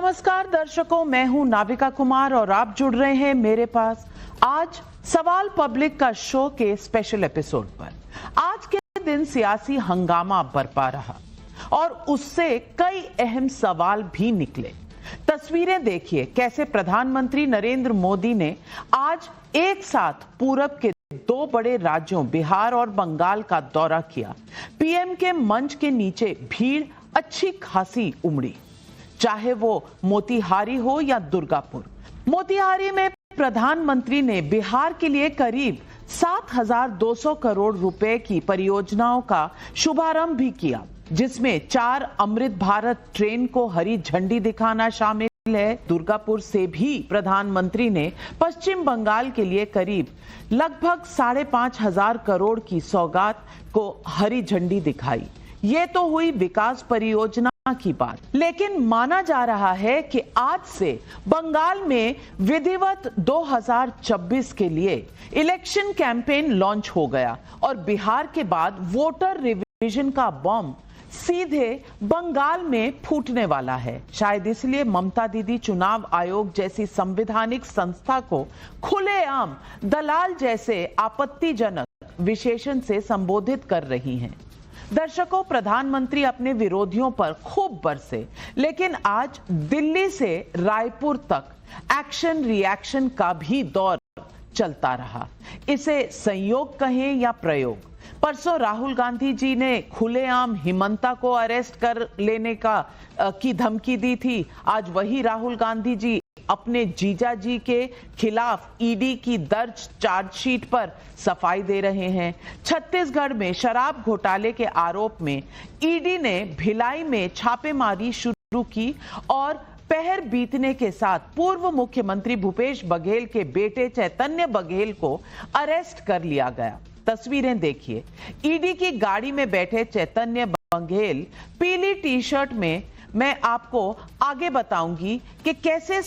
नमस्कार दर्शकों, मैं हूं नाविका कुमार और आप जुड़ रहे हैं मेरे पास आज सवाल पब्लिक का शो के स्पेशल एपिसोड पर। आज के दिन सियासी हंगामा बरपा रहा और उससे कई अहम सवाल भी निकले। तस्वीरें देखिए कैसे प्रधानमंत्री नरेंद्र मोदी ने आज एक साथ पूरब के दो बड़े राज्यों बिहार और बंगाल का दौरा किया। पीएम के मंच के नीचे भीड़ अच्छी खासी उमड़ी, चाहे वो मोतिहारी हो या दुर्गापुर। मोतिहारी में प्रधानमंत्री ने बिहार के लिए करीब 7,200 करोड़ रुपए की परियोजनाओं का शुभारंभ भी किया, जिसमें 4 अमृत भारत ट्रेन को हरी झंडी दिखाना शामिल है। दुर्गापुर से भी प्रधानमंत्री ने पश्चिम बंगाल के लिए करीब लगभग 5,500 करोड़ की सौगात को हरी झंडी दिखाई। ये तो हुई विकास परियोजना की बात, लेकिन माना जा रहा है कि आज से बंगाल में विधिवत 2026 के लिए इलेक्शन कैंपेन लॉन्च हो गया और बिहार के बाद वोटर रिविजन का बम सीधे बंगाल में फूटने वाला है। शायद इसलिए ममता दीदी चुनाव आयोग जैसी संवैधानिक संस्था को खुलेआम दलाल जैसे आपत्तिजनक विशेषण से संबोधित कर रही हैं। दर्शकों, प्रधानमंत्री अपने विरोधियों पर खूब बरसे, लेकिन आज दिल्ली से रायपुर तक एक्शन रिएक्शन का भी दौर चलता रहा। इसे संयोग कहें या प्रयोग। परसों राहुल गांधी जी ने खुलेआम हिमंता को अरेस्ट कर लेने की धमकी दी थी। आज वही राहुल गांधी जी अपने जीजा जी के खिलाफ ईडी की दर्ज चार्जशीट पर सफाई दे रहे हैं। छत्तीसगढ़ में शराब घोटाले के आरोप में ईडी ने भिलाई में छापेमारी शुरू की और पहर बीतने के साथ पूर्व मुख्यमंत्री भूपेश बघेल के बेटे चैतन्य बघेल को अरेस्ट कर लिया गया। तस्वीरें देखिए, ईडी की गाड़ी में बैठे चैतन्य बघेल पीली टी शर्ट में। मैं आपको आगे बताऊंगी कि कैसे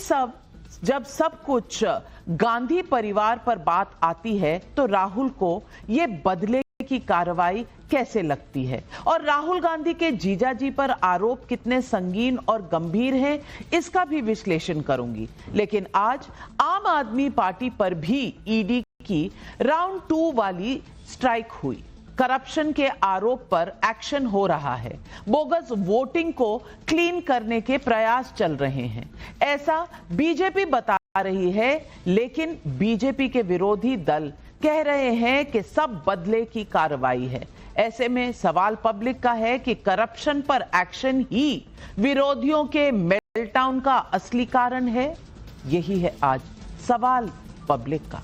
जब सब कुछ गांधी परिवार पर बात आती है तो राहुल को ये बदले की कार्रवाई कैसे लगती है और राहुल गांधी के जीजाजी पर आरोप कितने संगीन और गंभीर हैं, इसका भी विश्लेषण करूंगी। लेकिन आज आम आदमी पार्टी पर भी ईडी की राउंड 2 वाली स्ट्राइक हुई। करप्शन के आरोप पर एक्शन हो रहा है। बोगस वोटिंग को क्लीन करने के प्रयास चल रहे हैं, ऐसा बीजेपी बता रही है, लेकिन बीजेपी के विरोधी दल कह रहे हैं कि सब बदले की कार्रवाई है। ऐसे में सवाल पब्लिक का है कि करप्शन पर एक्शन ही विरोधियों के मेल्टडाउन का असली कारण है। यही है आज सवाल पब्लिक का।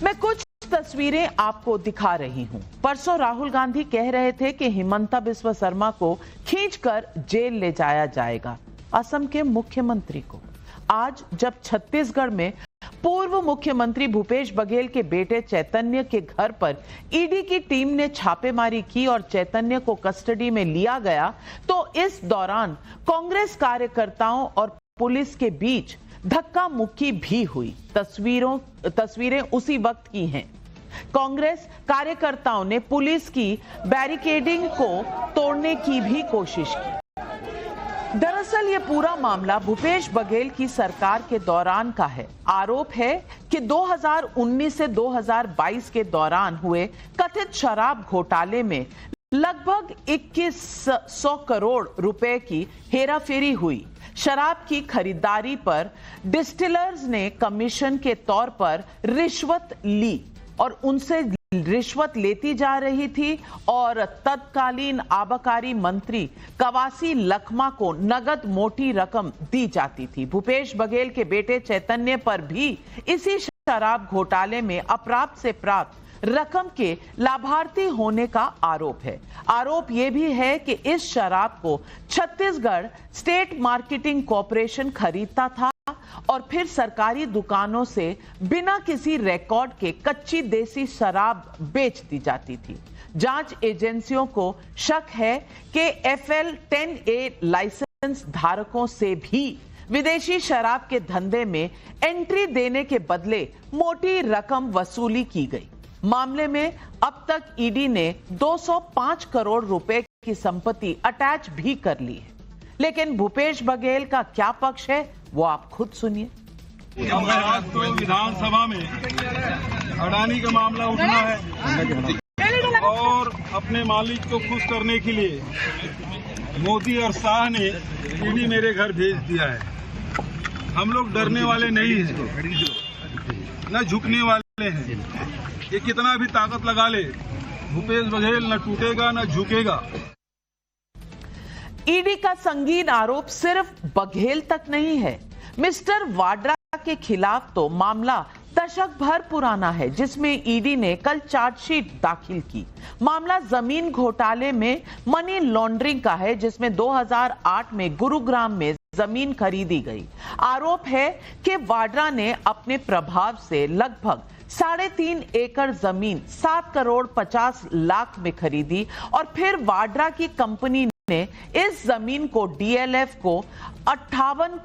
मैं कुछ तस्वीरें आपको दिखा रही हूं। परसों राहुल गांधी कह रहे थे कि हिमंता बिस्वा शर्मा को खींचकर जेल ले जाया जाएगा, असम के मुख्यमंत्री को। आज जब छत्तीसगढ़ में पूर्व मुख्यमंत्री भूपेश बघेल के बेटे चैतन्य के घर पर ईडी की टीम ने छापेमारी की और चैतन्य को कस्टडी में लिया गया, तो इस दौरान कांग्रेस कार्यकर्ताओं और पुलिस के बीच धक्का मुक्की भी हुई। तस्वीरें उसी वक्त की हैं। कांग्रेस कार्यकर्ताओं ने पुलिस की बैरिकेडिंग को तोड़ने की भी कोशिश की। दरअसल ये पूरा मामला भूपेश बघेल की सरकार के दौरान का है। आरोप है कि 2019 से 2022 के दौरान हुए कथित शराब घोटाले में लगभग 2100 करोड़ रुपए की हेराफेरी हुई। शराब की खरीदारी पर डिस्टिलर्स ने कमीशन के तौर पर रिश्वत ली और उनसे रिश्वत लेती जा रही थी और तत्कालीन आबकारी मंत्री कवासी लखमा को नगद मोटी रकम दी जाती थी। भूपेश बघेल के बेटे चैतन्य पर भी इसी शराब घोटाले में अप्राप्त से प्राप्त रकम के लाभार्थी होने का आरोप है। आरोप यह भी है कि इस शराब को छत्तीसगढ़ स्टेट मार्केटिंग कॉरपोरेशन खरीदता था और फिर सरकारी दुकानों से बिना किसी रिकॉर्ड के कच्ची देसी शराब बेच दी जाती थी। जांच एजेंसियों को शक है कि FL 10A लाइसेंस धारकों से भी विदेशी शराब के धंधे में एंट्री देने के बदले मोटी रकम वसूली की गई। मामले में अब तक ईडी ने 205 करोड़ रुपए की संपत्ति अटैच भी कर ली है। लेकिन भूपेश बघेल का क्या पक्ष है वो आप खुद सुनिए। आज तो विधानसभा में अडानी का मामला उठना है और अपने मालिक को खुश करने के लिए मोदी और शाह ने ईडी मेरे घर भेज दिया है। हम लोग डरने वाले नहीं हैं, न झुकने वाले हैं। ये कितना भी ताकत लगा ले, भूपेश बघेल न टूटेगा न झुकेगा। ईडी का संगीन आरोप सिर्फ बघेल तक नहीं है। मिस्टर वाड्रा के खिलाफ तो मामला दशक भर पुराना है, जिसमें ईडी ने कल चार्जशीट दाखिल की। मामला जमीन घोटाले में मनी लॉन्ड्रिंग का है, जिसमें 2008 में गुरुग्राम में जमीन खरीदी गई। आरोप है कि वाड्रा ने अपने प्रभाव से लगभग 3.5 एकड़ जमीन 7 करोड़ 50 लाख में खरीदी और फिर वाड्रा की कंपनी ने इस जमीन को डीएलएफ को 58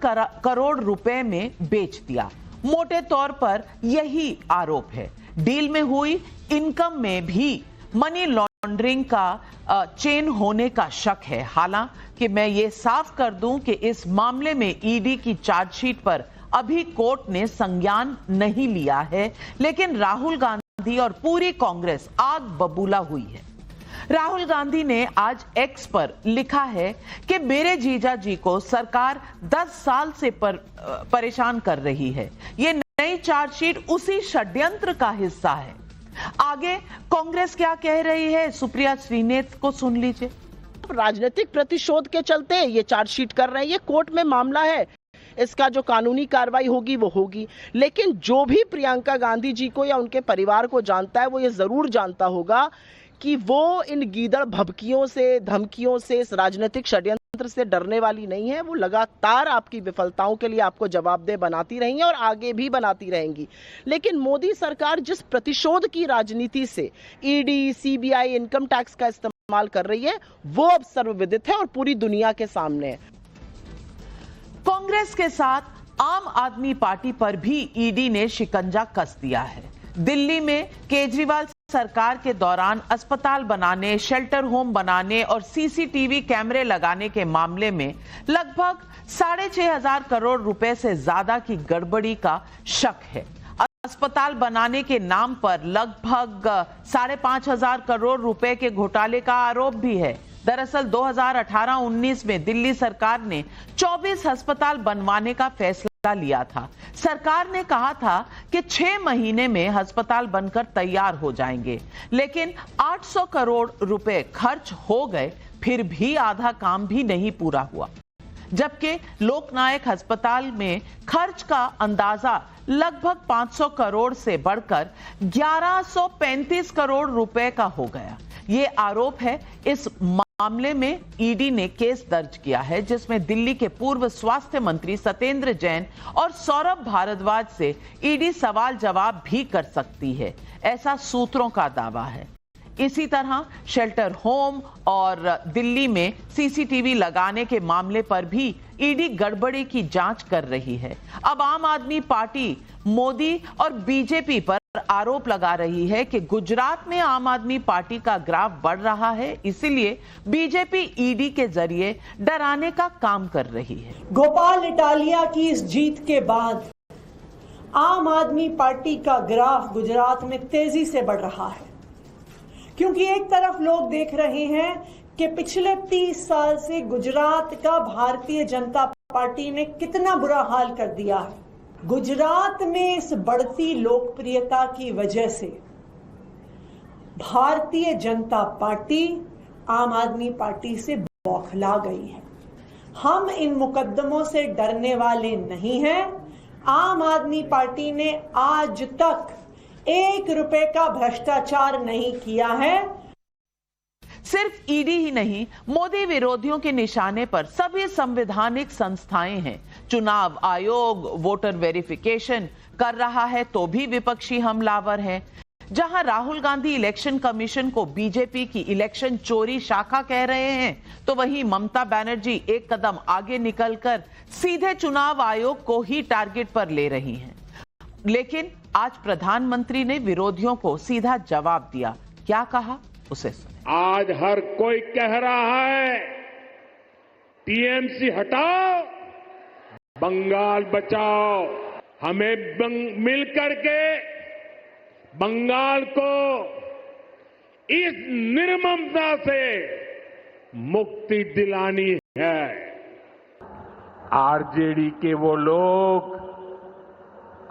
करोड़ रुपए में बेच दिया। मोटे तौर पर यही आरोप है। डील में हुई इनकम में भी मनी लॉन्ड्रिंग का चेन होने का शक है। हालांकि मैं ये साफ कर दूं कि इस मामले में ईडी की चार्जशीट पर अभी कोर्ट ने संज्ञान नहीं लिया है, लेकिन राहुल गांधी और पूरी कांग्रेस आग बबूला हुई है। राहुल गांधी ने आज एक्स पर लिखा है कि मेरे जीजा जी को सरकार 10 साल से परेशान कर रही है। ये नई चार्जशीट उसी षड्यंत्र का हिस्सा है। आगे कांग्रेस क्या कह रही है, सुप्रिया श्रीनेत को सुन लीजिए। राजनीतिक प्रतिशोध के चलते ये चार्जशीट कर रहे हैं। ये कोर्ट में मामला है, इसका जो कानूनी कार्रवाई होगी वो होगी। लेकिन जो भी प्रियंका गांधी जी को या उनके परिवार को जानता है वो ये जरूर जानता होगा कि वो इन गीदड़ भभकियों से, धमकियों से, इस राजनीतिक षड्यंत्र से डरने वाली नहीं है। वो लगातार आपकी विफलताओं के लिए आपको जवाबदेह बनाती रही हैं और आगे भी बनाती रहेंगी। लेकिन मोदी सरकार जिस प्रतिशोध की राजनीति से ईडी, सीबीआई, इनकम टैक्स का इस्तेमाल कर रही है वो अब सर्वविदित है और पूरी दुनिया के सामने है। कांग्रेस के साथ आम आदमी पार्टी पर भी ईडी ने शिकंजा कस दिया है। दिल्ली में केजरीवाल सरकार के दौरान अस्पताल बनाने, शेल्टर होम बनाने और सीसीटीवी कैमरे लगाने के मामले में लगभग 6,500 करोड़ रुपए से ज्यादा की गड़बड़ी का शक है। अस्पताल बनाने के नाम पर लगभग 5,500 करोड़ रुपए के घोटाले का आरोप भी है। दरअसल 2018-19 में दिल्ली सरकार ने 24 अस्पताल बनवाने का फैसला लिया था। सरकार ने कहा था कि 6 महीने में अस्पताल बनकर तैयार हो जाएंगे, लेकिन 800 करोड़ रुपए खर्च हो गए, फिर भी आधा काम भी नहीं पूरा हुआ। जबकि लोकनायक अस्पताल में खर्च का अंदाजा लगभग 500 करोड़ से बढ़कर 1135 करोड़ रुपए का हो गया। ये आरोप है। इस मामले में ईडी ने केस दर्ज किया है, जिसमें दिल्ली के पूर्व स्वास्थ्य मंत्री सत्येंद्र जैन और सौरभ भारद्वाज से ईडी सवाल जवाब भी कर सकती है, ऐसा सूत्रों का दावा है। इसी तरह शेल्टर होम और दिल्ली में सीसीटीवी लगाने के मामले पर भी ईडी गड़बड़ी की जांच कर रही है। अब आम आदमी पार्टी मोदी और बीजेपी पर आरोप लगा रही है कि गुजरात में आम आदमी पार्टी का ग्राफ बढ़ रहा है, इसलिए बीजेपी ईडी के जरिए डराने का काम कर रही है। गोपाल इटालिया की इस जीत के बाद आम आदमी पार्टी का ग्राफ गुजरात में तेजी से बढ़ रहा है, क्योंकि एक तरफ लोग देख रहे हैं कि पिछले 30 साल से गुजरात का भारतीय जनता पार्टी ने कितना बुरा हाल कर दिया है। गुजरात में इस बढ़ती लोकप्रियता की वजह से भारतीय जनता पार्टी आम आदमी पार्टी से बौखला गई है। हम इन मुकदमों से डरने वाले नहीं हैं। आम आदमी पार्टी ने आज तक 1 रुपए का भ्रष्टाचार नहीं किया है। सिर्फ ईडी ही नहीं, मोदी विरोधियों के निशाने पर सभी संवैधानिक संस्थाएं हैं। चुनाव आयोग वोटर वेरिफिकेशन कर रहा है तो भी विपक्षी हमलावर है। जहां राहुल गांधी इलेक्शन कमीशन को बीजेपी की इलेक्शन चोरी शाखा कह रहे हैं, तो वहीं ममता बनर्जी एक कदम आगे निकलकर सीधे चुनाव आयोग को ही टारगेट पर ले रही हैं। लेकिन आज प्रधानमंत्री ने विरोधियों को सीधा जवाब दिया। क्या कहा, उसे सुने। आज हर कोई कह रहा है टीएमसी हटाओ, बंगाल बचाओ। हमें मिलकर के बंगाल को इस निर्ममता से मुक्ति दिलानी है। आरजेडी के वो लोग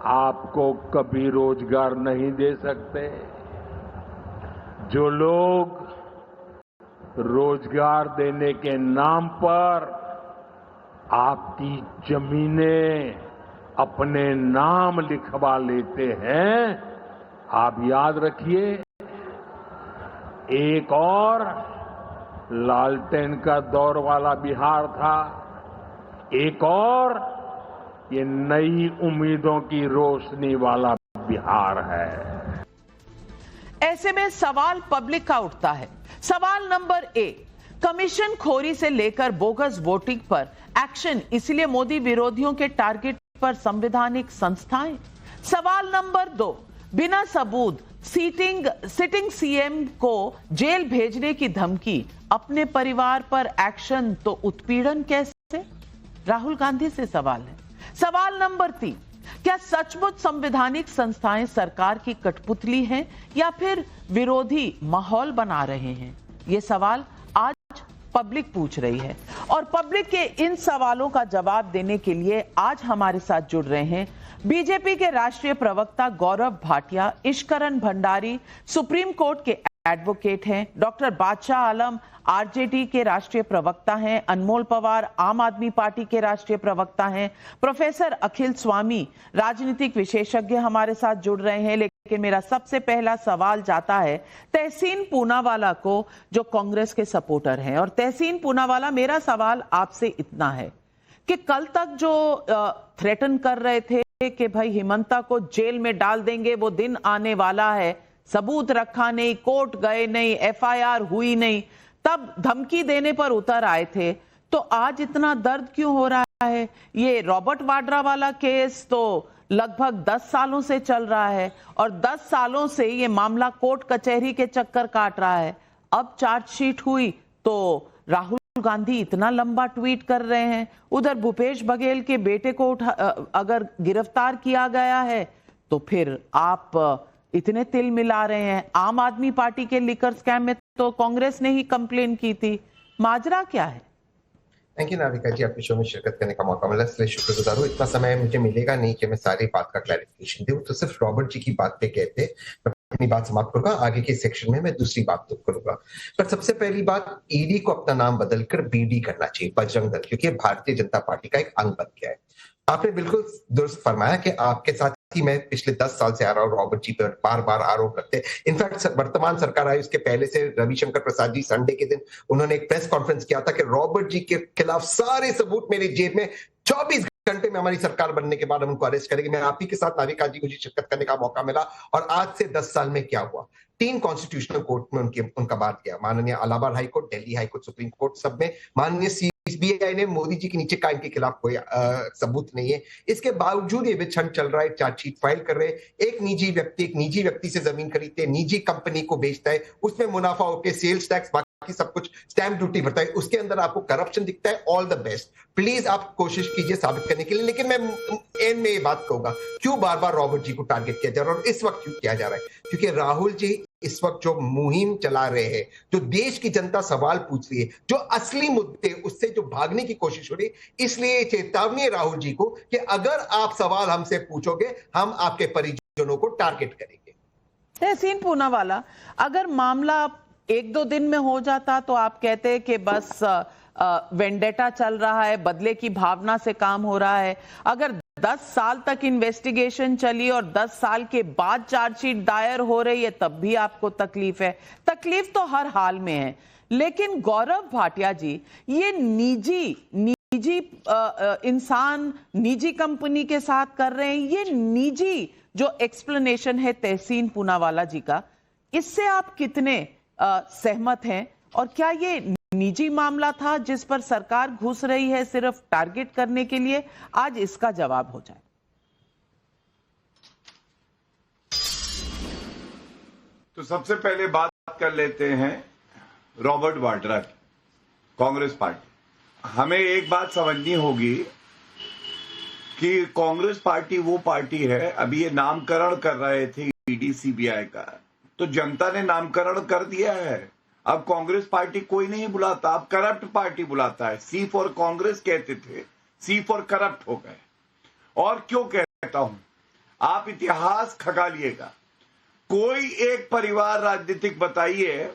आपको कभी रोजगार नहीं दे सकते। जो लोग रोजगार देने के नाम पर आपकी जमीनें अपने नाम लिखवा लेते हैं, आप याद रखिए, एक और लालटेन का दौर वाला बिहार था, एक और ये नई उम्मीदों की रोशनी वाला बिहार है। ऐसे में सवाल पब्लिक का उठता है। सवाल नंबर 1, कमीशन खोरी से लेकर बोगस वोटिंग पर एक्शन, इसलिए मोदी विरोधियों के टारगेट पर संवैधानिक संस्थाएं। सवाल नंबर 2, बिना सबूत सिटिंग सीएम को जेल भेजने की धमकी, अपने परिवार पर एक्शन तो उत्पीड़न कैसे? राहुल गांधी से सवाल है। सवाल नंबर 3, क्या सचमुच संवैधानिक संस्थाएं सरकार की कठपुतली हैं या फिर विरोधी माहौल बना रहे हैं? ये सवाल आज पब्लिक पूछ रही है और पब्लिक के इन सवालों का जवाब देने के लिए आज हमारे साथ जुड़ रहे हैं बीजेपी के राष्ट्रीय प्रवक्ता गौरव भाटिया, इश्करण भंडारी सुप्रीम कोर्ट के एडवोकेट हैं, डॉक्टर बादशाह आलम आरजेडी के राष्ट्रीय प्रवक्ता हैं, अनमोल पवार आम आदमी पार्टी के राष्ट्रीय प्रवक्ता हैं, प्रोफेसर अखिल स्वामी राजनीतिक विशेषज्ञ हमारे साथ जुड़ रहे हैं। लेकिन मेरा सबसे पहला सवाल जाता है तहसीन पूनावाला को, जो कांग्रेस के सपोर्टर हैं। और तहसीन पूनावाला, मेरा सवाल आपसे इतना है कि कल तक जो थ्रेटन कर रहे थे कि भाई हिमंता को जेल में डाल देंगे, वो दिन आने वाला है, सबूत रखा नहीं, कोर्ट गए नहीं, एफआईआर हुई नहीं, तब धमकी देने पर उतर आए थे, तो आज इतना दर्द क्यों हो रहा है? ये रॉबर्ट वाड्रा वाला केस तो लगभग 10 सालों से चल रहा है और 10 सालों से ये मामला कोर्ट कचहरी के चक्कर काट रहा है। अब चार्जशीट हुई तो राहुल गांधी इतना लंबा ट्वीट कर रहे हैं। उधर भूपेश बघेल के बेटे को अगर गिरफ्तार किया गया है तो फिर आप इतने तिल मिला रहे हैं। आम आदमी पार्टी के लिकर स्कैम में तो कांग्रेस ने ही कंप्लेन की थी। माजरा क्या है? थैंक यू नाविका जी, आपके शो में शिरकत करने का मौका मिला, इसलिए शुक्रगुजार हूँ। इतना समय मुझे मिलेगा नहीं कि मैं सारी बात का क्लैरिफिकेशन दूं, तो सिर्फ रॉबर्ट जी की बात पे कहते मैं अपनी बात समाप्त करूंगा। आगे के सेक्शन में मैं दूसरी बात तो करूंगा, पर सबसे पहली बात, ईडी को अपना नाम बदलकर बीडी करना चाहिए, बजरंग दल, क्योंकि भारतीय जनता पार्टी का एक अंग बन गया है। आपने बिल्कुल दुरुस्त फरमाया कि आपके साथ ही मैं पिछले 10 साल से आ रहा हूँ, रॉबर्ट जी पर बार बार आरोप करते हैं। इनफैक्ट वर्तमान सरकार आई उसके पहले से रविशंकर प्रसाद जी संडे के दिन उन्होंने एक प्रेस कॉन्फ्रेंस किया था कि रॉबर्ट जी के खिलाफ सारे सबूत मेरी जेब में, 24 घंटे में हमारी सरकार बनने के बाद हम उनको अरेस्ट करेंगे। मैं आप ही के साथ नाविका जी मुझे शिरकत करने का मौका मिला, और आज से 10 साल में क्या हुआ, 3 कॉन्स्टिट्यूशनल कोर्ट में उनका बात किया, माननीय Allahabad high court, Delhi high court, supreme court, सब में माननीय सीबीआई ने मोदी जी के नीचे का इनके खिलाफ कोई सबूत नहीं है। इसके बावजूद ये विछन चल रहा है, चार्जशीट फाइल कर रहे हैं। एक निजी व्यक्ति से जमीन खरीदते हैं, निजी कंपनी को बेचता है, उसमें मुनाफा होकर सेल्स टैक्स बाकी सब कुछ स्टैंप ड्यूटी भरता है, उसके अंदर आपको करप्शन दिखता है। ऑल द बेस्ट, प्लीज आप कोशिश कीजिए साबित करने के लिए। लेकिन मैं एंड में ये बात कहूंगा, क्यों बार बार रॉबर्ट जी को टारगेट किया जा रहा है और इस वक्त क्यों किया जा रहा है? क्योंकि राहुल जी इस वक्त जो मुहिम चला रहे हैं, जो देश की जनता सवाल पूछ रही है, जो असली मुद्दे उससे जो भागने की कोशिश हो रही है, इसलिए चेतावनी है राहुल जी को कि अगर आप सवाल हमसे पूछोगे, हम आपके परिजनों को टारगेट करेंगे। तहसीन पूनावाला, अगर मामला 1-2 दिन में हो जाता तो आप कहते कि बस वेंडेटा चल रहा है, बदले की भावना से काम हो रहा है। अगर 10 साल तक इन्वेस्टिगेशन चली और 10 साल के बाद चार्जशीट दायर हो रही है, तब भी आपको तकलीफ है। तकलीफ तो हर हाल में है। लेकिन गौरव भाटिया जी, ये निजी इंसान निजी कंपनी के साथ कर रहे हैं, ये निजी जो एक्सप्लेनेशन है तहसीन पूनावाला जी का, इससे आप कितने सहमत हैं? और क्या ये निजी मामला था जिस पर सरकार घुस रही है सिर्फ टारगेट करने के लिए? आज इसका जवाब हो जाए। तो सबसे पहले बात कर लेते हैं रॉबर्ट वाड्रा की, कांग्रेस पार्टी। हमें एक बात समझनी होगी कि कांग्रेस पार्टी वो पार्टी है, अभी ये नामकरण कर रहे थे ईडी सीबीआई का, तो जनता ने नामकरण कर दिया है। अब कांग्रेस पार्टी कोई नहीं बुलाता, अब करप्ट पार्टी बुलाता है। सी फॉर कांग्रेस कहते थे, सी फॉर करप्ट हो गए। और क्यों कहता हूं, आप इतिहास खगालिएगा, कोई एक परिवार राजनीतिक बताइए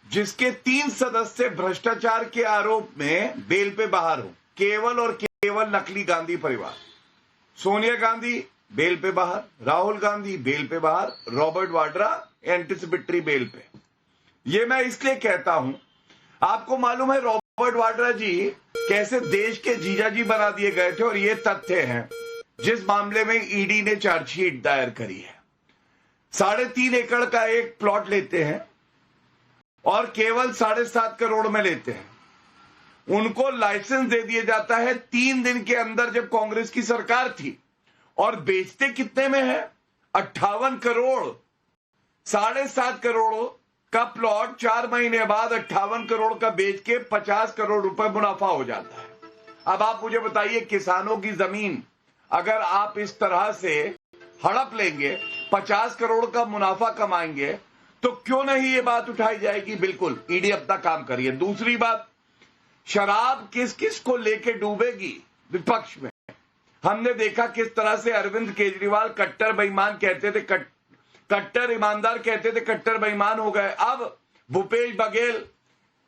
जिसके 3 सदस्य भ्रष्टाचार के आरोप में बेल पे बाहर हो, केवल और केवल नकली गांधी परिवार। सोनिया गांधी बेल पे बाहर, राहुल गांधी बेल पे बाहर, रॉबर्ट वाड्रा एंटिसिपेटरी बेल पे। ये मैं इसलिए कहता हूं, आपको मालूम है रॉबर्ट वाड्रा जी कैसे देश के जीजाजी बना दिए गए थे, और ये तथ्य हैं जिस मामले में ईडी ने चार्जशीट दायर करी है। 3.5 एकड़ का एक प्लॉट लेते हैं और केवल 7.5 करोड़ में लेते हैं। उनको लाइसेंस दे दिया जाता है 3 दिन के अंदर, जब कांग्रेस की सरकार थी, और बेचते कितने में है? 58 करोड़। 7.5 करोड़ का प्लॉट 4 महीने बाद 58 करोड़ का बेच के 50 करोड़ रुपए मुनाफा हो जाता है। अब आप मुझे बताइए, किसानों की जमीन अगर आप इस तरह से हड़प लेंगे, 50 करोड़ का मुनाफा कमाएंगे, तो क्यों नहीं ये बात उठाई जाएगी? बिल्कुल, ईडी अपना काम करिए। दूसरी बात, शराब किस किस को लेके डूबेगी विपक्ष में। हमने देखा किस तरह से अरविंद केजरीवाल कट्टर बेईमान कहते थे, कट्टर ईमानदार कहते थे, कट्टर बेईमान हो गए। अब भूपेश बघेल,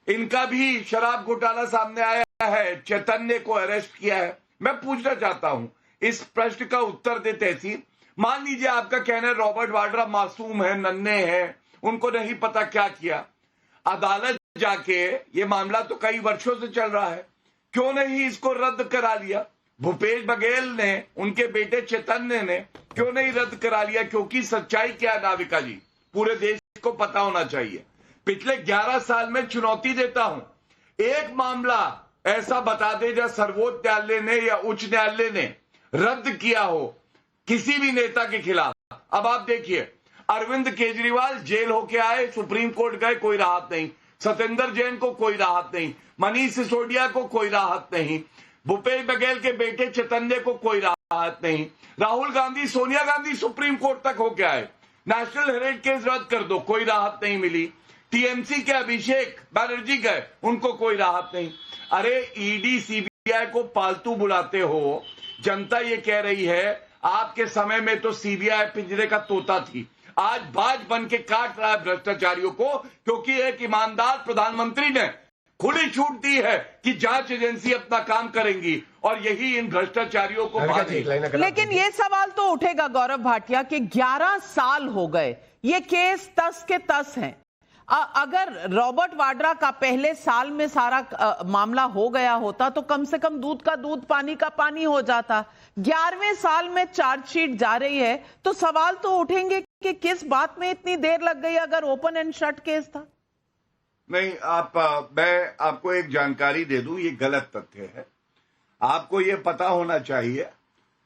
इनका भी शराब घोटाला सामने आया है, चैतन्य को अरेस्ट किया है। मैं पूछना चाहता हूं, इस प्रश्न का उत्तर दे तहसीन। मान लीजिए आपका कहना है रॉबर्ट वाड्रा मासूम है, नन्हे हैं, उनको नहीं पता क्या किया। अदालत जाके ये मामला तो कई वर्षों से चल रहा है, क्यों नहीं इसको रद्द करा लिया? भूपेश बघेल ने, उनके बेटे चैतन्य ने क्यों नहीं रद्द करा लिया? क्योंकि सच्चाई क्या है नाविका जी, पूरे देश को पता होना चाहिए। पिछले 11 साल में चुनौती देता हूं, एक मामला ऐसा बता दे जहां सर्वोच्च न्यायालय ने या उच्च न्यायालय ने रद्द किया हो किसी भी नेता के खिलाफ। अब आप देखिए, अरविंद केजरीवाल जेल होके आए, सुप्रीम कोर्ट गए, कोई राहत नहीं। सत्येंद्र जैन को कोई राहत नहीं, मनीष सिसोदिया को कोई राहत नहीं, भूपेश बघेल के बेटे चैतन्य को कोई राहत नहीं, राहुल गांधी, सोनिया गांधी सुप्रीम कोर्ट तक होके आए, नेशनल हेरिटेज केस रद्द कर दो, कोई राहत नहीं मिली। टीएमसी के अभिषेक बनर्जी गए, उनको कोई राहत नहीं। अरे ईडी सीबीआई को पालतू बुलाते हो। जनता ये कह रही है, आपके समय में तो सीबीआई पिंजरे का तोता थी, आज बाज बन के काट रहा है भ्रष्टाचारियों को, क्योंकि एक ईमानदार प्रधानमंत्री ने खुली छूट दी है कि जांच एजेंसी अपना काम करेंगी और यही इन भ्रष्टाचारियों को बांधेगी। लेकिन ये सवाल तो उठेगा गौरव भाटिया कि 11 साल हो गए, ये केस तस के तस हैं। अगर रॉबर्ट वाड्रा का पहले साल में सारा मामला हो गया होता तो कम से कम दूध का दूध, पानी का पानी हो जाता। 11वें साल में चार्जशीट जा रही है, तो सवाल तो उठेंगे कि किस बात में इतनी देर लग गई अगर ओपन एंड शट केस था। नहीं, मैं आपको एक जानकारी दे दूं, ये गलत तथ्य है। आपको ये पता होना चाहिए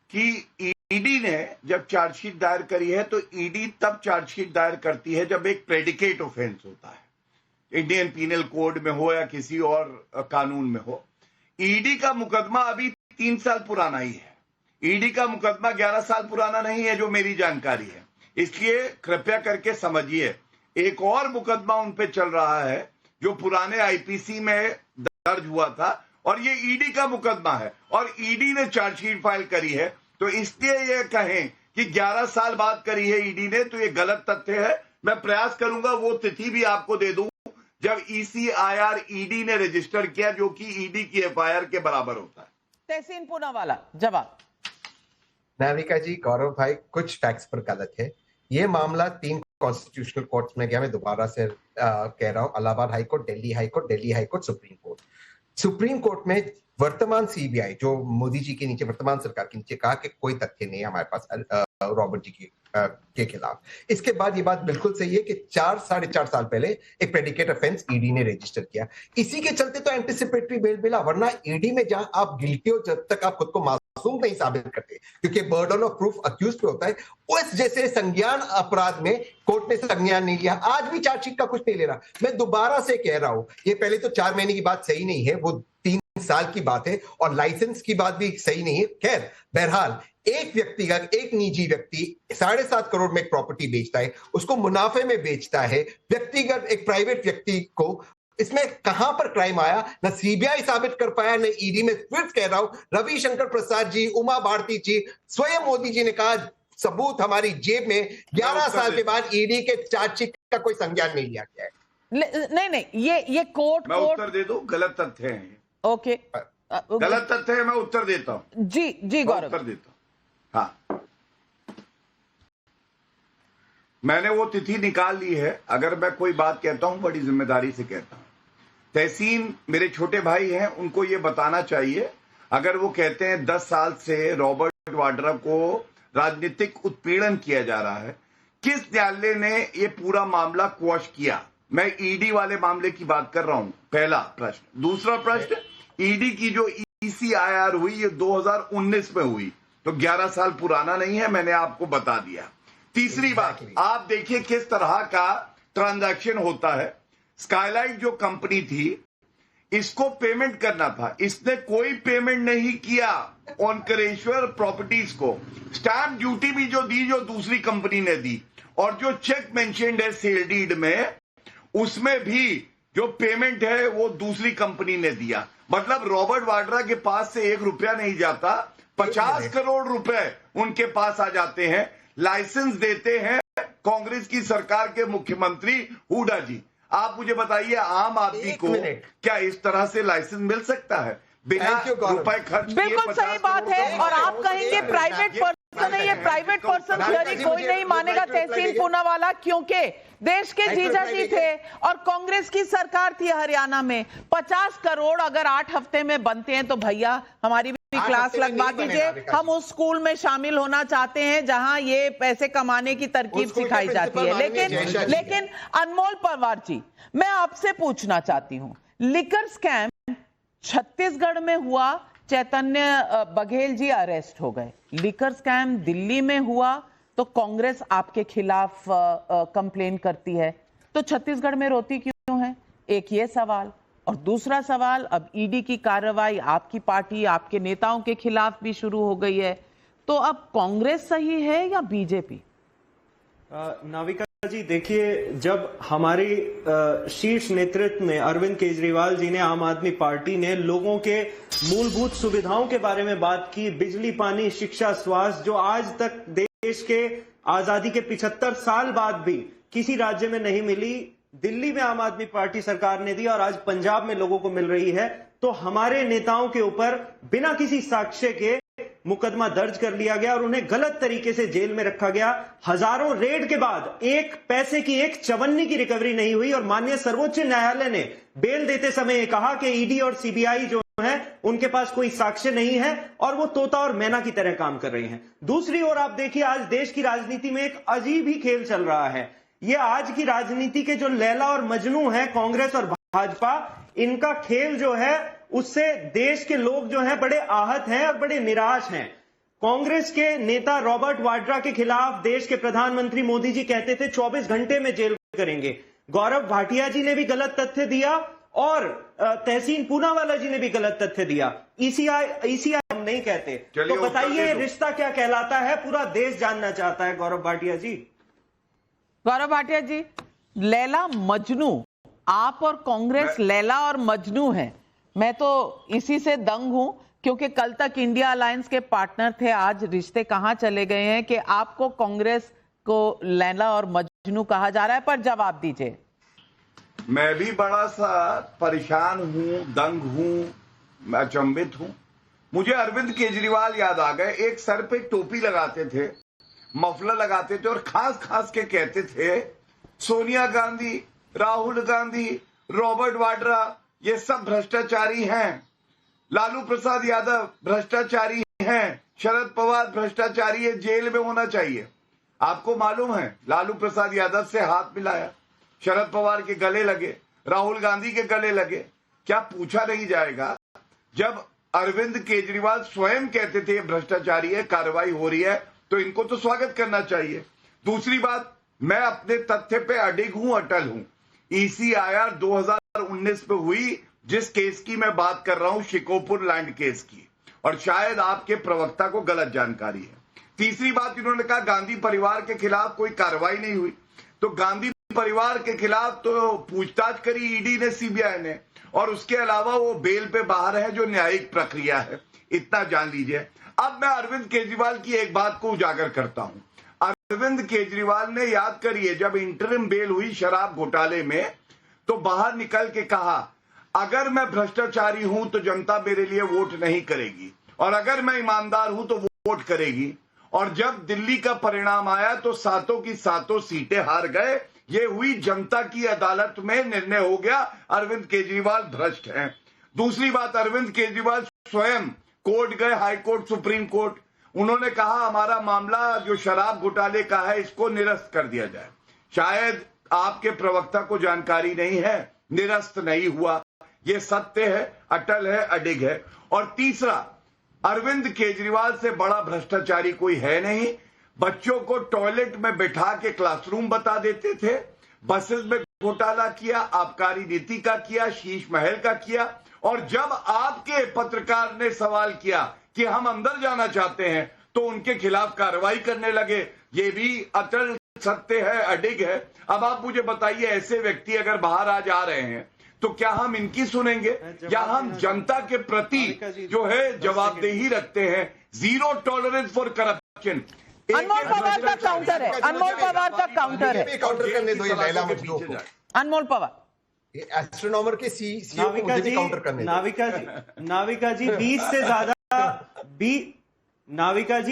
कि ईडी ने जब चार्जशीट दायर करी है, तो ईडी तब चार्जशीट दायर करती है जब एक प्रेडिकेट ऑफेंस होता है, इंडियन पीनल कोड में हो या किसी और कानून में हो। ईडी का मुकदमा अभी 3 साल पुराना ही है, ईडी का मुकदमा 11 साल पुराना नहीं है, जो मेरी जानकारी है। इसलिए कृपया करके समझिए, एक और मुकदमा उन पे चल रहा है जो पुराने आईपीसी में दर्ज हुआ था, और ये ईडी का मुकदमा है और ईडी ने चार्जशीट फाइल करी है। तो इसलिए ये कहें कि 11 साल बाद करी है ईडी ने, तो ये गलत तथ्य है। मैं प्रयास करूंगा वो तिथि भी आपको दे दूं जब ईसीआईआर ईडी ने रजिस्टर किया, जो कि ईडी की एफआईआर के बराबर होता है। तहसीन पूनावाला जवाब। नाविका जी, गौरव भाई कुछ फैक्ट्स पर गलत है। ये मामला 3 कॉन्स्टिट्यूशनल कोर्ट्स में गया। मैं दोबारा से कह रहा हूं, Allahabad high court, Delhi high court, Delhi high court, supreme court. Supreme court में वर्तमान सीबीआई, जो मोदी जी के नीचे, वर्तमान सरकार के नीचे, कहा कि कोई तथ्य नहीं है हमारे पास रॉबर्ट जी की के खिलाफ। इसके बाद ये बात बिल्कुल सही है कि 4-4.5 साल पहले एक प्रेडिकेट ऑफेंस ईडी ने रजिस्टर किया। इसी के चलते तो एंटिसिपेटरी बेल मिला, वरना ईडी में जहां आप गिल्टी हो जब तक आप खुद को मासूम नहीं साबित करते, क्योंकि बर्डन ऑफ प्रूफ अक्यूज पे होता है, उस जैसे संज्ञान अपराध में कोर्ट ने संज्ञान नहीं लिया। आज भी चार्जशीट का कुछ नहीं ले रहा। मैं दोबारा से कह रहा हूं, ये पहले तो 4 महीने की बात सही नहीं है, वो 3 साल की बात है, और लाइसेंस की बात भी सही नहीं है। खैर, बहरहाल एक व्यक्तिगत, एक निजी व्यक्ति 7.5 करोड़ में एक प्रॉपर्टी बेचता है, उसको मुनाफे में बेचता है, व्यक्तिगत एक प्राइवेट व्यक्ति को, इसमें कहां पर क्राइम आया? न सीबीआई साबित कर पाया, न ईडी। में फिर कह रहा हूं, रविशंकर प्रसाद जी, उमा भारती जी, स्वयं मोदी जी ने कहा सबूत हमारी जेब में। 11 साल के बाद ईडी के चार्जशीट का कोई संज्ञान नहीं लिया गया है। नहीं, ये कोर्ट मैं उत्तर दे दूं, गलत तथ्य हैं। ओके, गलत तथ्य है, मैं उत्तर देता हूं। जी गौरव, उत्तर देता हूं। हाँ, मैंने वो तिथि निकाल ली है। अगर मैं कोई बात कहता हूं, बड़ी जिम्मेदारी से कहता हूं। तहसीन मेरे छोटे भाई हैं, उनको ये बताना चाहिए। अगर वो कहते हैं 10 साल से रॉबर्ट वाड्रा को राजनीतिक उत्पीड़न किया जा रहा है, किस न्यायालय ने ये पूरा मामला क्वॉश किया? मैं ईडी वाले मामले की बात कर रहा हूं, पहला प्रश्न। दूसरा प्रश्न, ईडी की जो ECIR हुई, ये 2019 में हुई, तो 11 साल पुराना नहीं है, मैंने आपको बता दिया। तीसरी बात, आप देखिए किस तरह का ट्रांजैक्शन होता है। स्काईलाइट जो कंपनी थी, इसको पेमेंट करना था, इसने कोई पेमेंट नहीं किया ओंकारेश्वर प्रॉपर्टीज को। स्टैंप ड्यूटी भी जो दी, जो दूसरी कंपनी ने दी, और जो चेक मेंशन्ड है सेल डीड में, उसमें भी जो पेमेंट है वो दूसरी कंपनी ने दिया। मतलब रॉबर्ट वाड्रा के पास से 1 रुपया नहीं जाता, 50 करोड़ रुपए उनके पास आ जाते हैं। लाइसेंस देते हैं कांग्रेस की सरकार के मुख्यमंत्री हुड्डा जी। आप मुझे बताइए, आम आदमी को क्या इस तरह से लाइसेंस मिल सकता है बिना रुपए खर्च किए? बिल्कुल सही बात है। और आप कहेंगे प्राइवेट पर्सन है, ये प्राइवेट पर्सन थियरी कोई नहीं मानेगा तहसीन पूनावाला, क्योंकि देश के जीजा जी थे और कांग्रेस की सरकार थी हरियाणा में। 50 करोड़ अगर 8 हफ्ते में बनते हैं तो भैया हमारी भी क्लास लगवा दीजिए। हम उस स्कूल में शामिल होना चाहते हैं जहां ये पैसे कमाने की तरकीब सिखाई जाती है। लेकिन अनमोल पवार जी, मैं आपसे पूछना चाहती हूं, लिकर स्कैम छत्तीसगढ़ में हुआ, चैतन्य बघेल जी अरेस्ट हो गए। लिकर स्कैम दिल्ली में हुआ तो कांग्रेस आपके खिलाफ कंप्लेन करती है, तो छत्तीसगढ़ में रोती क्यों है? एक ये सवाल। और दूसरा सवाल, अब ईडी की कार्रवाई आपकी पार्टी, आपके नेताओं के खिलाफ भी शुरू हो गई है, तो अब कांग्रेस सही है या बीजेपी? नाविका जी, देखिए, जब हमारी शीर्ष नेतृत्व ने, अरविंद केजरीवाल जी ने, आम आदमी पार्टी ने लोगों के मूलभूत सुविधाओं के बारे में बात की, बिजली, पानी, शिक्षा, स्वास्थ्य, जो आज तक देश के आजादी के 75 साल बाद भी किसी राज्य में नहीं मिली, दिल्ली में आम आदमी पार्टी सरकार ने दी और आज पंजाब में लोगों को मिल रही है। तो हमारे नेताओं के ऊपर बिना किसी साक्ष्य के मुकदमा दर्ज कर लिया गया और उन्हें गलत तरीके से जेल में रखा गया। हजारों रेड के बाद एक पैसे की, एक चवन्नी की रिकवरी नहीं हुई और माननीय सर्वोच्च न्यायालय ने बेल देते समय कहा कि ईडी और सीबीआई जो है उनके पास कोई साक्ष्य नहीं है और वो तोता और मैना की तरह काम कर रही हैं। दूसरी ओर आप देखिए, आज देश की राजनीति में एक अजीब ही खेल चल रहा है। ये आज की राजनीति के जो लैला और मजनू हैं, कांग्रेस और भाजपा, इनका खेल जो है उससे देश के लोग जो हैं बड़े आहत हैं और बड़े निराश हैं। कांग्रेस के नेता रॉबर्ट वाड्रा के खिलाफ देश के प्रधानमंत्री मोदी जी कहते थे 24 घंटे में जेल करेंगे। गौरव भाटिया जी ने भी गलत तथ्य दिया और तहसीन पूनावाला जी ने भी गलत तथ्य दिया। ईसीआई हम नहीं कहते। तो बताइए, रिश्ता क्या कहलाता है? पूरा देश जानना चाहता है। गौरव भाटिया जी, लैला मजनू, आप और कांग्रेस लैला और मजनू हैं। मैं तो इसी से दंग हूं, क्योंकि कल तक इंडिया अलायंस के पार्टनर थे, आज रिश्ते कहां चले गए हैं कि आपको कांग्रेस को लैला और मजनू कहा जा रहा है? पर जवाब दीजिए। मैं भी बड़ा सा परेशान हूं, दंग हूं, अचंभित हूं। मुझे अरविंद केजरीवाल याद आ गए। एक सर पे टोपी लगाते थे, मफलर लगाते थे और खास खास के कहते थे सोनिया गांधी, राहुल गांधी, रॉबर्ट वाड्रा ये सब भ्रष्टाचारी हैं, लालू प्रसाद यादव भ्रष्टाचारी हैं, शरद पवार भ्रष्टाचारी है, जेल में होना चाहिए। आपको मालूम है लालू प्रसाद यादव से हाथ मिलाया, शरद पवार के गले लगे, राहुल गांधी के गले लगे। क्या पूछा नहीं जाएगा जब अरविंद केजरीवाल स्वयं कहते थे भ्रष्टाचारी है, कार्रवाई हो रही है, तो इनको तो स्वागत करना चाहिए। दूसरी बात, मैं अपने तथ्य पे अडिग हूं, अटल हूं। ECIR 2019 पे हुई जिस केस की मैं बात कर रहा हूं, शिकोपुर लैंड केस की, और शायद आपके प्रवक्ता को गलत जानकारी है। तीसरी बात, इन्होंने कहा गांधी परिवार के खिलाफ कोई कार्रवाई नहीं हुई, तो गांधी परिवार के खिलाफ तो पूछताछ करी ईडी ने, सीबीआई ने, और उसके अलावा वो बेल पे बाहर है, जो न्यायिक प्रक्रिया है। इतना जान लीजिए। अब मैं अरविंद केजरीवाल की एक बात को उजागर करता हूं। अरविंद केजरीवाल ने, याद करिए, जब इंटरिम बेल हुई शराब घोटाले में, तो बाहर निकल के कहा अगर मैं भ्रष्टाचारी हूं तो जनता मेरे लिए वोट नहीं करेगी, और अगर मैं ईमानदार हूं तो वोट करेगी। और जब दिल्ली का परिणाम आया तो सातों की सातों सीटें हार गए। ये हुई जनता की अदालत में निर्णय हो गया अरविंद केजरीवाल भ्रष्ट हैं। दूसरी बात, अरविंद केजरीवाल स्वयं कोर्ट गए, हाई कोर्ट, सुप्रीम कोर्ट। उन्होंने कहा हमारा मामला जो शराब घोटाले का है इसको निरस्त कर दिया जाए। शायद आपके प्रवक्ता को जानकारी नहीं है, निरस्त नहीं हुआ, ये सत्य है, अटल है, अडिग है। और तीसरा, अरविंद केजरीवाल से बड़ा भ्रष्टाचारी कोई है नहीं। बच्चों को टॉयलेट में बैठा के क्लासरूम बता देते थे, बसेस में घोटाला किया, आबकारी नीति का किया, शीश महल का किया। और जब आपके पत्रकार ने सवाल किया कि हम अंदर जाना चाहते हैं, तो उनके खिलाफ कार्रवाई करने लगे। ये भी अटल सत्य है, अडिग है। अब आप मुझे बताइए, ऐसे व्यक्ति अगर बाहर आ जा रहे हैं तो क्या हम इनकी सुनेंगे, या हम जनता के प्रति जो है जवाबदेही रखते हैं? Zero tolerance for corruption. Anmol Pawar का काउंटर है, अनमोल पवार का काउंटर है। काउंटर करने दो ये लैला मजनू को। अनमोल पवार, ये एस्ट्रोनॉमर के सीईओ को मुझे भी काउंटर करने दो। नाविका जी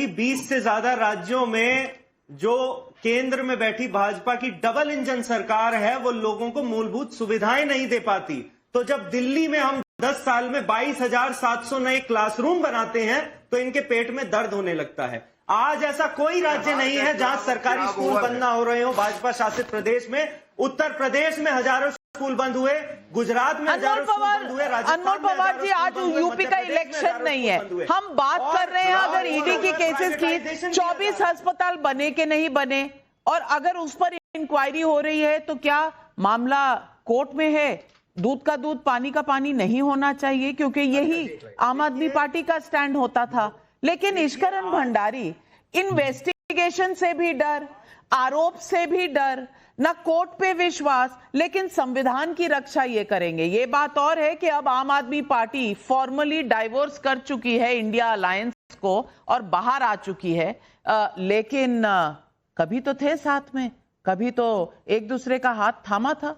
20 से ज्यादा राज्यों में जो केंद्र में बैठी भाजपा की डबल इंजन सरकार है, वो लोगों को मूलभूत सुविधाएं नहीं दे पाती। तो जब दिल्ली में हम 10 साल में 22,700 नए क्लासरूम बनाते हैं, तो इनके पेट में दर्द होने लगता है। आज ऐसा कोई राज्य नहीं है जहां सरकारी स्कूल बंद ना हो रहे हो। भाजपा शासित प्रदेश में, उत्तर प्रदेश में हजारों स्कूल बंद हुए, गुजरात में हजारों स्कूल बंद हुए, अनमोल पवार जी, आज यूपी का इलेक्शन नहीं है, हम बात कर रहे हैं अगर ईडी की केसेस की 24 अस्पताल बने के नहीं बने, और अगर उस पर इंक्वायरी हो रही है, तो क्या मामला कोर्ट में है? दूध का दूध, पानी का पानी नहीं होना चाहिए, क्योंकि यही आम आदमी पार्टी का स्टैंड होता था। लेकिन ईश्वरन भंडारी, इन्वेस्टिगेशन से भी डर, आरोप से भी डर, ना कोर्ट पे विश्वास, लेकिन संविधान की रक्षा ये करेंगे। ये बात और है कि अब आम आदमी पार्टी फॉर्मली डाइवोर्स कर चुकी है इंडिया अलायंस को और बाहर आ चुकी है, लेकिन कभी तो थे साथ में, कभी तो एक दूसरे का हाथ थामा था।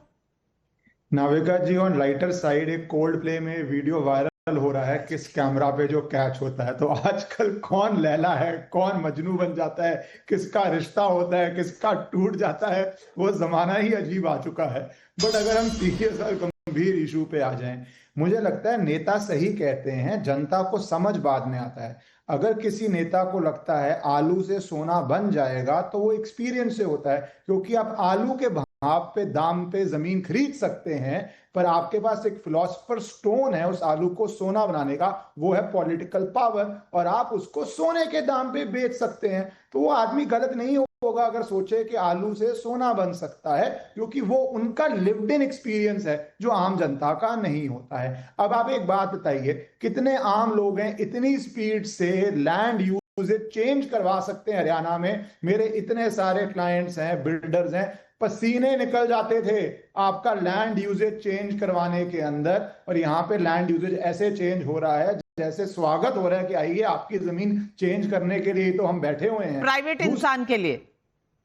नाविका जी, ऑन लाइटर साइड, एक कोल्ड प्ले में वीडियो वायरल हो रहा है किस कैमरा पे जो कैच होता है। तो आजकल कौन लैला है, कौन मजनू बन जाता है, किसका रिश्ता होता है, किसका टूट जाता है, वो जमाना ही अजीब आ चुका है। बट अगर हम सीरियस और गंभीर इशू पे आ जाएं, मुझे लगता है नेता सही कहते हैं, जनता को समझ बाद में आता है। अगर किसी नेता को लगता है आलू से सोना बन जाएगा, तो वो एक्सपीरियंस से होता है, क्योंकि आप आलू के भाव पे, दाम पे जमीन खरीद सकते हैं, पर आपके पास एक फिलोसफर स्टोन है उस आलू को सोना बनाने का, वो है पॉलिटिकल पावर, और आप उसको सोने के दाम पे बेच सकते हैं। तो वो आदमी गलत नहीं होगा अगर सोचे कि आलू से सोना बन सकता है, क्योंकि वो उनका लिव्ड इन एक्सपीरियंस है जो आम जनता का नहीं होता है। अब आप एक बात बताइए, कितने आम लोग हैं इतनी स्पीड से लैंड यूजेज चेंज करवा सकते हैं हरियाणा में? मेरे इतने सारे क्लाइंट्स हैं, बिल्डर्स हैं, पसीने निकल जाते थे आपका लैंड यूजेज चेंज करवाने के अंदर, और यहाँ पे लैंड यूजेज ऐसे चेंज हो रहा है जैसे स्वागत हो रहा है कि आइए आपकी जमीन चेंज करने के लिए तो हम बैठे हुए हैं। प्राइवेट इंसान के लिए,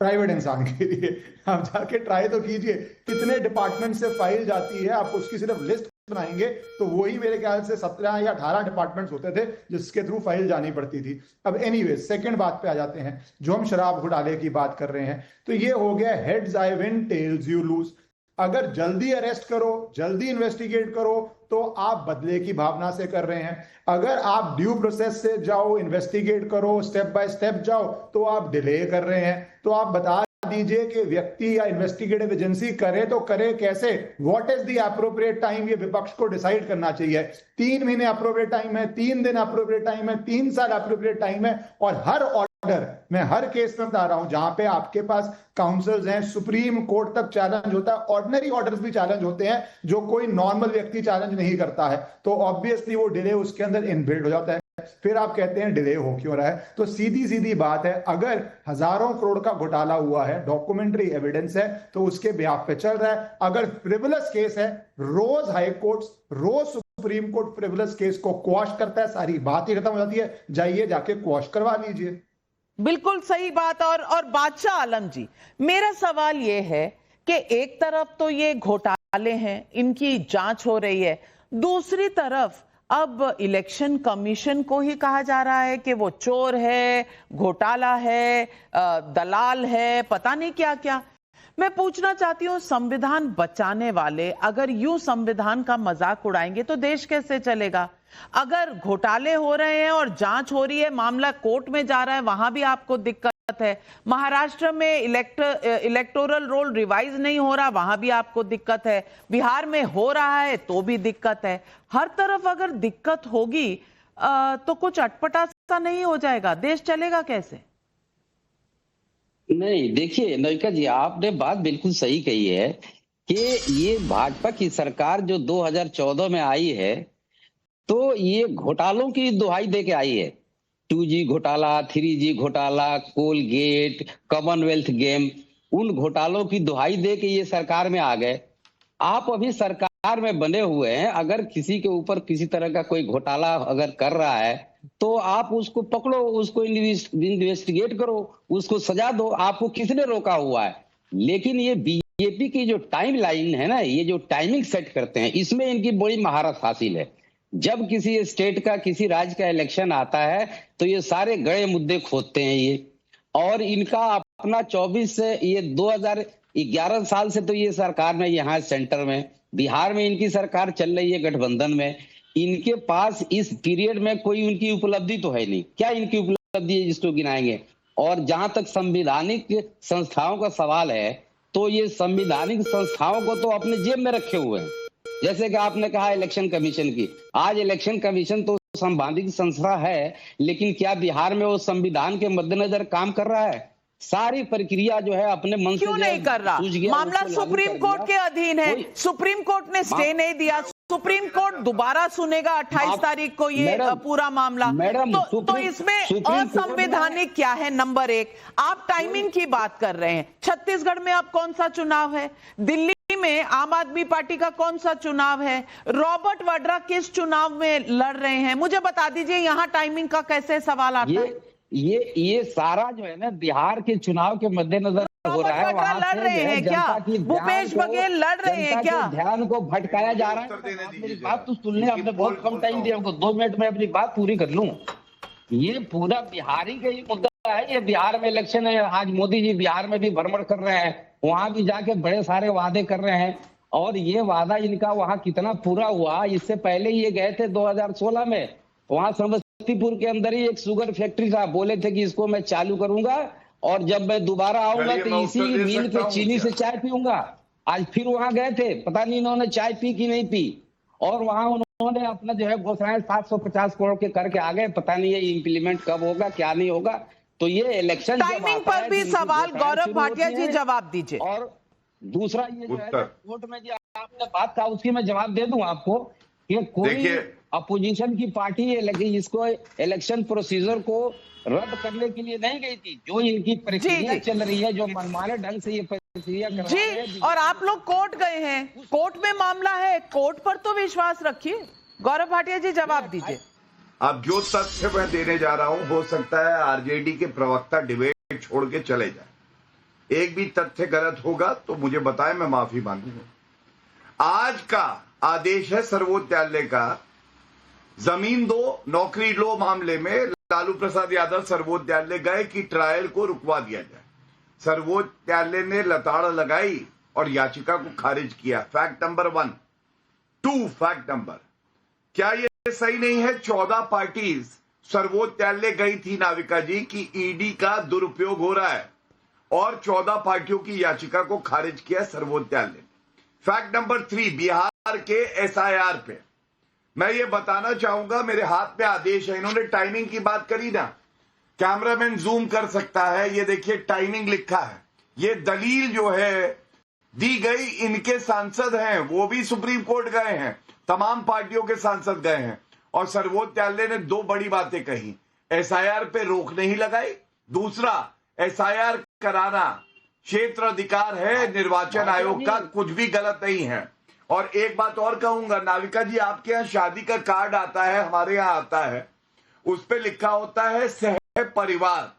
प्राइवेट इंसान के लिए आप जाके ट्राई तो कीजिए, कितने डिपार्टमेंट से फाइल जाती है, आप उसकी सिर्फ लिस्ट बनाएंगे तो वही मेरे ख्याल से 17 या 18 डिपार्टमेंट्स होते थे जिसके थ्रू फाइल जानी पड़ती थी। अब एनीवे, सेकंड बात पे आ जाते हैं, जो हम शराब घोटाले की बात कर रहे हैं, तो ये हो गया heads I win tells you lose. अगर जल्दी अरेस्ट करो, जल्दी इन्वेस्टिगेट करो, तो आप बदले की भावना से कर रहे हैं। अगर आप ड्यू प्रोसेस से जाओ, इन्वेस्टिगेट करो, स्टेप बाय स्टेप जाओ, तो आप डिले कर रहे हैं। तो आप बता दीजिए कि व्यक्ति या इन्वेस्टिगेटिव एजेंसी करे तो करे कैसे? What is the appropriate time? ये विपक्ष को डिसाइड करना चाहिए। 3 महीने अप्रोप्रिएट टाइम है, 3 दिन अप्रोप्रिएट टाइम है, 3 साल अप्रोप्रिएट टाइम है। और हर ऑर्डर, मैं हर केस में बता रहा हूं जहां पे आपके पास काउंसिल्स हैं, सुप्रीम कोर्ट तक चैलेंज होता है, ऑर्डिनरी ऑर्डर्स भी चैलेंज होते हैं जो कोई नॉर्मल व्यक्ति चैलेंज नहीं करता है, तो ऑब्वियसली वो डिले उसके अंदर इनबिल्ट हो जाता है। फिर आप कहते हैं डिले हो क्यों रहा है? तो सीधी सीधी बात है, अगर हजारों करोड़ का घोटाला हुआ है, डॉक्यूमेंट्री एविडेंस है, तो उसके ब्याह पे चल रहा है। अगर फ्रिवलस केस है, रोज हाई कोर्ट, रोज सुप्रीम कोर्ट फ्रिवलस केस को क्वाश करता है, सारी बात ही खत्म हो जाती है। जाइए जाके क्वाश करवा लीजिए। बिल्कुल सही बात। और बादशाह आलम जी, मेरा सवाल यह है कि एक तरफ तो ये घोटाले हैं, इनकी जांच हो रही है, दूसरी तरफ अब इलेक्शन कमीशन को ही कहा जा रहा है कि वो चोर है, घोटाला है, दलाल है, पता नहीं क्या क्या। मैं पूछना चाहती हूं, संविधान बचाने वाले अगर यूं संविधान का मजाक उड़ाएंगे तो देश कैसे चलेगा? अगर घोटाले हो रहे हैं और जांच हो रही है, मामला कोर्ट में जा रहा है, वहां भी आपको दिक्कत है। महाराष्ट्र में इलेक्टोरल रोल रिवाइज नहीं हो रहा, वहां भी आपको दिक्कत है। बिहार में हो रहा है तो भी दिक्कत है। हर तरफ अगर दिक्कत होगी तो कुछ अटपटा सा नहीं हो जाएगा? देश चलेगा कैसे? नहीं, देखिए नविका जी, आपने बात बिल्कुल सही कही है कि ये भाजपा की सरकार जो 2014 में आई है, तो ये घोटालों की दुहाई दे के आई है। 2G घोटाला, 3G घोटाला, कोलगेट, कॉमनवेल्थ गेम, उन घोटालों की दुहाई दे के ये सरकार में आ गए। आप अभी सरकार में बने हुए हैं, अगर किसी के ऊपर किसी तरह का कोई घोटाला अगर कर रहा है तो आप उसको पकड़ो, उसको इन्वेस्टिगेट करो, उसको सजा दो। आपको किसने रोका हुआ है? लेकिन ये बीजेपी की जो टाइम लाइन है ना, ये जो टाइमिंग सेट करते हैं, इसमें इनकी बड़ी महारत हासिल है। जब किसी स्टेट का, किसी राज्य का इलेक्शन आता है तो ये सारे गड़े मुद्दे खोदते हैं ये। और इनका अपना 24 से ये 2011 साल से तो ये सरकार में यहाँ सेंटर में, बिहार में इनकी सरकार चल रही है गठबंधन में। इनके पास इस पीरियड में कोई उनकी उपलब्धि तो है नहीं। क्या इनकी उपलब्धि है जिसको गिनाएंगे? और जहां तक संवैधानिक संस्थाओं का सवाल है, तो ये संवैधानिक संस्थाओं को तो अपने जेब में रखे हुए हैं। जैसे कि आपने कहा इलेक्शन कमीशन की, आज इलेक्शन कमीशन तो संवैधानिक संस्था है, लेकिन क्या बिहार में वो संविधान के मद्देनजर काम कर रहा है? सारी प्रक्रिया जो है अपने मन से क्यों नहीं कर रहा? मामला सुप्रीम कोर्ट के अधीन है, सुप्रीम कोर्ट ने स्टे नहीं दिया, सुप्रीम कोर्ट दोबारा सुनेगा 28 तारीख को ये पूरा मामला। तो इसमें असंवैधानिक क्या है? नंबर 1, आप टाइमिंग की बात कर रहे हैं। छत्तीसगढ़ में अब कौन सा चुनाव है? दिल्ली में आम आदमी पार्टी का कौन सा चुनाव है? रॉबर्ट वाड्रा किस चुनाव में लड़ रहे हैं? मुझे बता दीजिए, यहाँ टाइमिंग का कैसे सवाल आता है? ये सारा जो है ना बिहार के चुनाव के मद्देनजर हो रहा है। वहां लड़ रहे हैं क्या? भूपेश बघेल लड़ रहे हैं क्या? ध्यान को भटकाया जा रहा है। मेरी बात तो सुनने, आपने बहुत कम टाइम दिया हमको, 2 मिनट में अपनी बात पूरी कर लूं। ये पूरा बिहारी का ही मुद्दा है। ये बिहार में इलेक्शन है, आज मोदी जी बिहार में भी भ्रमण कर रहे हैं, वहां भी जाके बड़े सारे वादे कर रहे हैं। और ये वादा इनका वहां कितना पूरा हुआ? इससे पहले ये गए थे 2016 में, वहां समस्तीपुर के अंदर ही एक शुगर फैक्ट्री था, बोले थे कि इसको मैं चालू करूंगा और जब मैं दोबारा आऊंगा तो इसी मिल के चीनी से चाय पीऊंगा। आज फिर वहां गए थे, पता नहीं इन्होंने चाय पी कि नहीं पी। और वहां उन्होंने अपना जो है घोषणाएं 750 करोड़ के करके आ गए। पता नहीं ये इम्प्लीमेंट कब होगा, क्या नहीं होगा। तो ये इलेक्शन टाइमिंग पर भी सवाल गौरव भाटिया जी जवाब दीजिए। और दूसरा ये जो है कोर्ट में जो आपने बात कहा उसकी मैं जवाब दे दूं आपको कि कोई अपोजिशन की पार्टी इसको इलेक्शन प्रोसीजर को रद्द करने के लिए नहीं गई थी। जो इनकी प्रक्रिया चल रही है, जो मनमाने ढंग से ये प्रक्रिया कर रही है जी, और आप लोग कोर्ट गए हैं, कोर्ट में मामला है, कोर्ट पर तो विश्वास रखिए। गौरव भाटिया जी जवाब दीजिए। अब जो तथ्य मैं देने जा रहा हूं, हो सकता है आरजेडी के प्रवक्ता डिबेट छोड़ के चले जाए। एक भी तथ्य गलत होगा तो मुझे बताएं, मैं माफी मांगूंगा। आज का आदेश है सर्वोच्च न्यायालय का, जमीन दो नौकरी लो मामले में लालू प्रसाद यादव सर्वोच्च न्यायालय गए कि ट्रायल को रुकवा दिया जाए। सर्वोच्च न्यायालय ने लताड़ लगाई और याचिका को खारिज किया। Fact number 1। 2 फैक्ट नंबर, क्या ये सही नहीं है 14 पार्टीज सर्वोच्च न्यायालय गई थी नाविका जी कि ईडी का दुरुपयोग हो रहा है और 14 पार्टियों की याचिका को खारिज किया सर्वोच्च न्यायालय। फैक्ट नंबर 3, बिहार के एसआईआर पे मैं ये बताना चाहूंगा, मेरे हाथ में आदेश है। इन्होंने टाइमिंग की बात करी ना, कैमरामैन जूम कर सकता है, ये देखिए टाइमिंग लिखा है। ये दलील जो है दी गई, इनके सांसद हैं, वो भी सुप्रीम कोर्ट गए हैं, तमाम पार्टियों के सांसद गए हैं और सर्वोच्च न्यायालय ने 2 बड़ी बातें कही। एसआईआर पे रोक नहीं लगाई, दूसरा एसआईआर कराना क्षेत्र अधिकार है निर्वाचन आयोग का, कुछ भी गलत नहीं है। और एक बात और कहूंगा, नाविका जी आपके यहाँ शादी का कार्ड आता है, हमारे यहाँ आता है, उस पे लिखा होता है सह परिवार।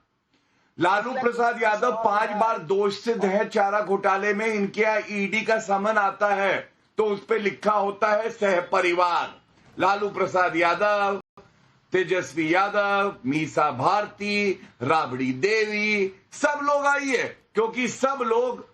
लालू प्रसाद यादव 5 बार दोष सिद्ध है चारा घोटाले में, इनके यहाँ ईडी का समन आता है तो उस पे लिखा होता है सह परिवार। लालू प्रसाद यादव, तेजस्वी यादव, मीसा भारती, राबड़ी देवी, सब लोग आइए, क्योंकि सब लोग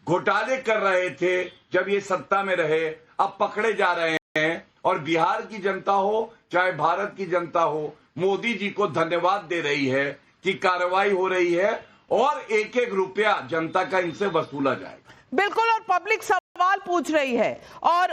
घोटाले कर रहे थे जब ये सत्ता में रहे, अब पकड़े जा रहे हैं। और बिहार की जनता हो चाहे भारत की जनता हो, मोदी जी को धन्यवाद दे रही है कि कार्रवाई हो रही है और एक एक रुपया जनता का इनसे वसूला जाएगा। बिल्कुल, और पब्लिक सवाल पूछ रही है। और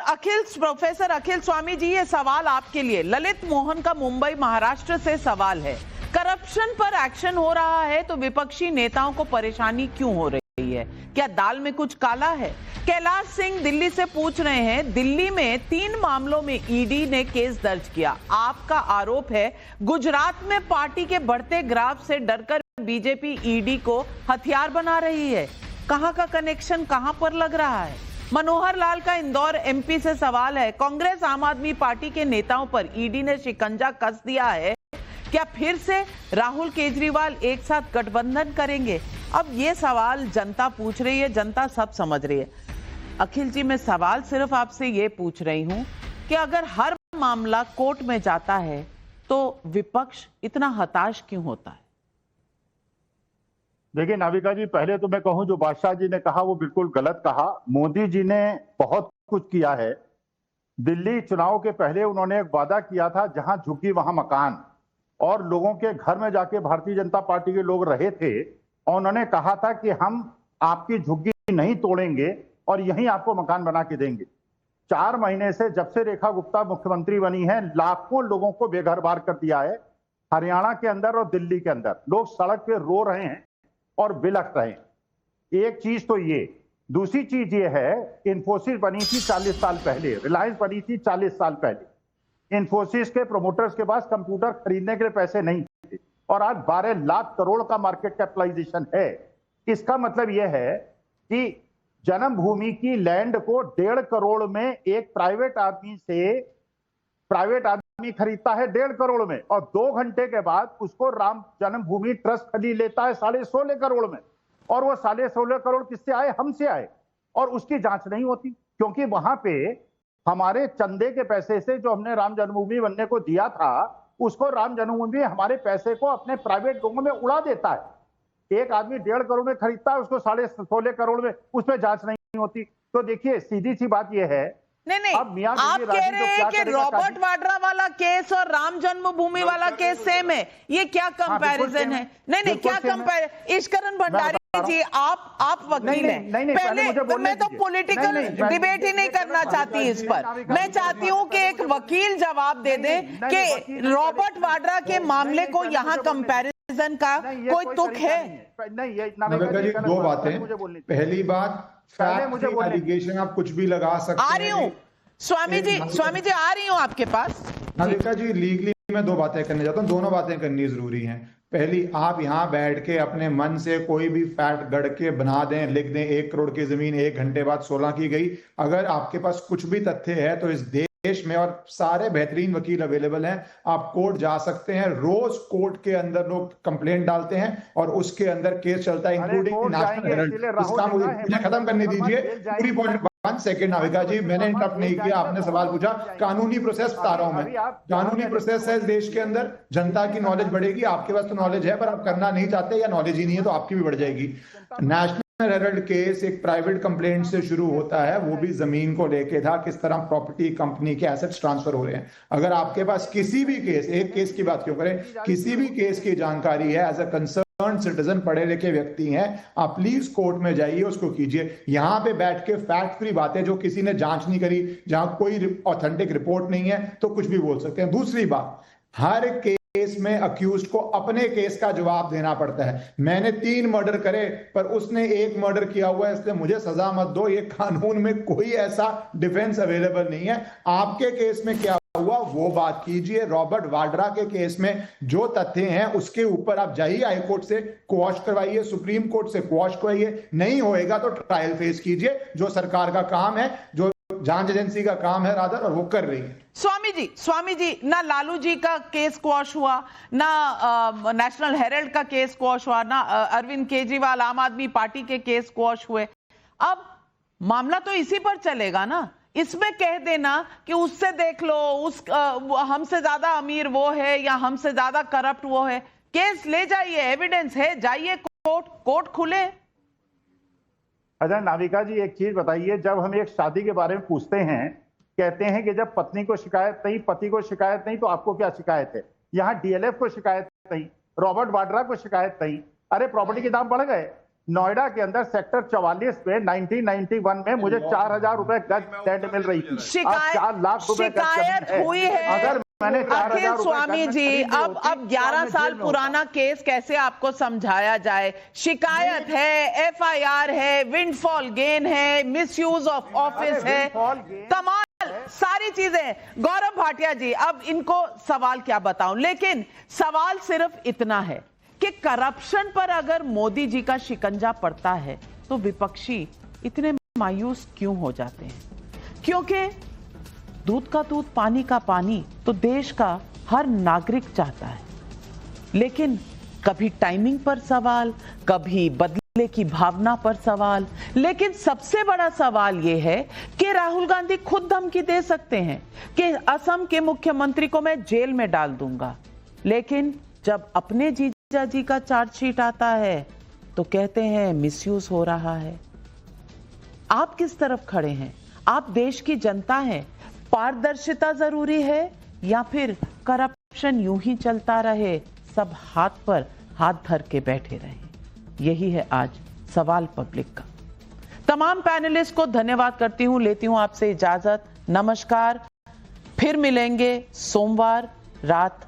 प्रोफेसर अखिल स्वामी जी, ये सवाल आपके लिए। ललित मोहन का मुंबई महाराष्ट्र से सवाल है, करप्शन पर एक्शन हो रहा है तो विपक्षी नेताओं को परेशानी क्यों हो रही है? क्या दाल में कुछ काला है? कैलाश सिंह दिल्ली से पूछ रहे हैं, दिल्ली में 3 मामलों में ईडी ने केस दर्ज किया। आपका आरोप है गुजरात में पार्टी के बढ़ते ग्राफ से डरकर बीजेपी ईडी को हथियार बना रही है। कहां का कनेक्शन कहां पर लग रहा है? मनोहर लाल का इंदौर एमपी से सवाल है, कांग्रेस आम आदमी पार्टी के नेताओं पर ईडी ने शिकंजा कस दिया है, क्या फिर से राहुल केजरीवाल एक साथ गठबंधन करेंगे? अब ये सवाल जनता पूछ रही है, जनता सब समझ रही है। अखिल जी, मैं सवाल सिर्फ आपसे ये पूछ रही हूं कि अगर हर मामला कोर्ट में जाता है तो विपक्ष इतना हताश क्यों होता है? देखिए नाविका जी, पहले तो मैं कहूं जो बादशाह जी ने कहा वो बिल्कुल गलत कहा। मोदी जी ने बहुत कुछ किया है। दिल्ली चुनाव के पहले उन्होंने एक वादा किया था, जहां झुकी वहां मकान, और लोगों के घर में जाके भारतीय जनता पार्टी के लोग रहे थे और उन्होंने कहा था कि हम आपकी झुग्गी नहीं तोड़ेंगे और यहीं आपको मकान बना के देंगे। 4 महीने से जब से रेखा गुप्ता मुख्यमंत्री बनी है, लाखों लोगों को बेघर बार कर दिया है। हरियाणा के अंदर और दिल्ली के अंदर लोग सड़क पे रो रहे हैं और बिलख रहे हैं। एक चीज तो ये, दूसरी चीज ये है, इन्फोसिस बनी थी 40 साल पहले, रिलायंस बनी थी 40 साल पहले। इन्फोसिस के प्रोमोटर्स के पास कंप्यूटर खरीदने के लिए पैसे नहीं थे और आज 12 लाख करोड़ का मार्केट कैपिटलाइजेशन है। इसका मतलब यह है कि जन्मभूमि की लैंड को 1.5 करोड़ में एक प्राइवेट आदमी खरीदता है 1.5 करोड़ में, और 2 घंटे के बाद उसको राम जन्मभूमि ट्रस्ट खरीद लेता है 16.5 करोड़ में। और वो 16.5 करोड़ किससे आए? हमसे आए, और उसकी जांच नहीं होती, क्योंकि वहां पे हमारे चंदे के पैसे से जो हमने राम जन्मभूमि बनने को दिया था, उसको राम जन्मभूमि हमारे पैसे को अपने प्राइवेट लोगों में उड़ा देता है। एक आदमी 1.5 करोड़ में खरीदता है, उसको 16.5 करोड़ में, उस पर जांच नहीं होती। तो देखिए सीधी सी बात यह है, नहीं, आप कह रहे हैं कि रॉबर्ट वाड्रा वाला केस और राम जन्मभूमि वाला केस सेम है, ये क्या कंपैरिजन है? नहीं, क्या कंपैरिजन? ईश्वरन भंडारी जी, आप वकील हैं, पहले मैं तो पॉलिटिकल डिबेट ही नहीं करना चाहती इस पर। मैं चाहती हूं कि एक वकील जवाब दे दे कि रॉबर्ट वाड्रा के मामले को यहाँ कंपैरिजन का कोई तुक है? नहीं, 2 बातें। पहली बात, एलिगेशन आप कुछ भी लगा सकते हैं। आ रही हूँ स्वामी जी आ रही हूँ आपके पास। नाविका जी, लीगली मैं 2 बातें करने चाहता हूँ, दोनों बातें करनी जरूरी हैं। पहली, आप यहाँ बैठ के अपने मन से कोई भी फैक्ट गढ़ के बना दें, लिख दें 1 करोड़ की जमीन 1 घंटे बाद 16 की गई। अगर आपके पास कुछ भी तथ्य है तो इस देश में और सारे बेहतरीन वकील अवेलेबल हैं, आप कोर्ट जा सकते हैं। रोज कोर्ट के अंदर लोग कंप्लेंट डालते हैं और उसके अंदर केस चलता है, इंक्लूडिंग नेशनल हेराल्ड। इसका मुझे खत्म करने दीजिए पूरी पॉइंट। 1 सेकेंड नाविका जी, मैंने इंटरप्ट नहीं किया, आपने सवाल पूछा। कानूनी प्रोसेस बता रहा हूं मैं, कानूनी प्रोसेस है इस देश के अंदर। जनता की नॉलेज बढ़ेगी, आपके पास तो नॉलेज है पर आप करना नहीं चाहते या नॉलेज ही नहीं है, तो आपकी भी बढ़ जाएगी। नेशनल हेरल्ड केस एक प्राइवेट कंप्लेंट से शुरू होता है, वो भी जमीन को लेके था, किस तरह प्रॉपर्टी कंपनी के एसेट्स ट्रांसफर हो रहे हैं। अगर आपके पास किसी भी केस, एक केस की बात क्यों करें, किसी भी केस की जानकारी है, एज अ कंसर्न सिटीजन, पढ़े लिखे व्यक्ति हैं, आप प्लीज कोर्ट में जाइए, उसको कीजिए। यहाँ पे बैठ के फैक्ट फ्री बातें जो किसी ने जांच नहीं करी, जहां कोई ऑथेंटिक रिपोर्ट नहीं है, तो कुछ भी बोल सकते हैं। दूसरी बात, हर केस में अक्यूज्ड को अपने केस का जवाब देना पड़ता है। मैंने 3 मर्डर करे पर उसने 1 मर्डर किया हुआ है, इसलिए मुझे सजा मत दो, ये कानून में कोई ऐसा डिफेंस अवेलेबल नहीं है। आपके केस में क्या हुआ वो बात कीजिए। रॉबर्ट वाड्रा के केस में जो तथ्य हैं उसके ऊपर आप जाइए, हाई कोर्ट से क्वॉश करवाइए, सुप्रीम कोर्ट से क्वॉश करवाइए, नहीं होएगा तो ट्रायल फेस कीजिए, जो सरकार का काम है, जो जांच एजेंसी का काम है रादर, और वो कर रही है। स्वामी जी, ना लालू जी का केस क्वॉश हुआ, ना नेशनल हेरल्ड का केस क्वॉश हुआ, ना अरविंद केजरीवाल आम आदमी पार्टी के केस क्वॉश हुए। अब मामला तो इसी पर चलेगा ना। इसमें कह देना कि उससे देख लो, हमसे ज्यादा अमीर वो है या हमसे ज्यादा करप्ट वो है। केस ले जाइए, एविडेंस है, जाइए कोर्ट खुले। अच्छा नाविका जी, एक चीज बताइए, जब हम एक शादी के बारे में पूछते हैं, कहते हैं कि जब पत्नी को शिकायत नहीं, पति को शिकायत नहीं, तो आपको क्या शिकायत है? यहाँ डीएलएफ को शिकायत नहीं, रॉबर्ट वाड्रा को शिकायत नहीं। अरे प्रॉपर्टी के दाम बढ़ गए। नोएडा के अंदर सेक्टर 44 पे 1991 में मुझे 4,000 रुपए गज लैंड मिल रही थी। शिकायत 4 लाख रुपए शिकायत हुई है। अगर मैंने 4,000 स्वामी जी, अब 11 साल पुराना केस कैसे आपको समझाया जाए? शिकायत है, एफआईआर है, विंडफॉल गेन है, मिसयूज ऑफ ऑफिस है, कमाल सारी चीजें। गौरव भाटिया जी, अब इनको सवाल क्या बताऊं, लेकिन सवाल सिर्फ इतना है कि करप्शन पर अगर मोदी जी का शिकंजा पड़ता है तो विपक्षी इतने मायूस क्यों हो जाते हैं? क्योंकि दूध का दूध, पानी का पानी तो देश का हर नागरिक चाहता है, लेकिन कभी टाइमिंग पर सवाल, कभी बदले की भावना पर सवाल। लेकिन सबसे बड़ा सवाल यह है कि राहुल गांधी खुद धमकी दे सकते हैं कि असम के मुख्यमंत्री को मैं जेल में डाल दूंगा, लेकिन जब अपने जीजा जी का चार्जशीट आता है तो कहते हैं मिसयूज हो रहा है। आप किस तरफ खड़े हैं? आप देश की जनता हैं। पारदर्शिता जरूरी है या फिर करप्शन यूं ही चलता रहे, सब हाथ पर हाथ धर के बैठे रहे? यही है आज सवाल पब्लिक का। तमाम पैनलिस्ट को धन्यवाद करती हूं, लेती हूं आपसे इजाजत। नमस्कार, फिर मिलेंगे सोमवार रात